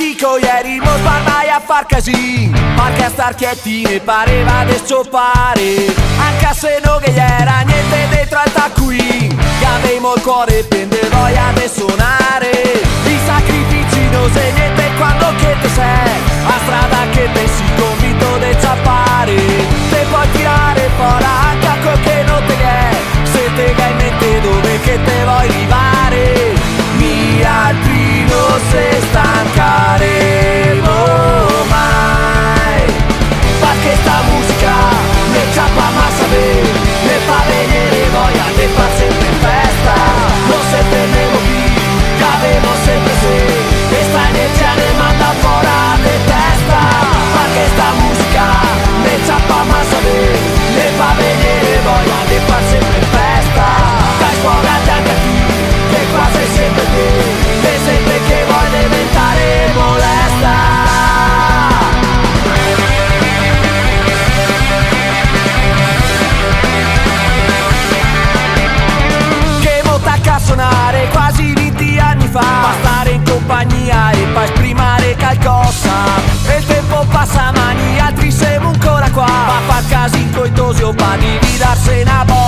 dico ieri mo sbarmai a far casino, perché star chiettine pareva de sciopare, anche se non che era niente dentro al taccuin, che avevo il cuore pende voglia de suonare, i sacrifici non sei niente quando che te sei, a strada che te si convinto de zappare, te puoi tirare fuori anche a quel che non te è, se te hai in mente dove che te vuoi arrivare, mi altri non se stancaremo mai, perché sta musica ne ciappa massa bene, ne fa venire voglia di far sempre festa, non se fermemo più, che avevo sempre se, e sta energia ne manda fuori di testa, perché sta musica ne ciappa massa bene, ne fa venire voglia di far sempre festa, dai scuolati anche tu, che qua sei sempre te, e sempre che vuoi diventare molesta. Che mo tacca a suonare quasi 20 anni fa, pa stare in compagnia e pa esprimere qualcosa, e il tempo passa mani, altri siamo ancora qua, pa far casi coitosi o pa dividersi una volta.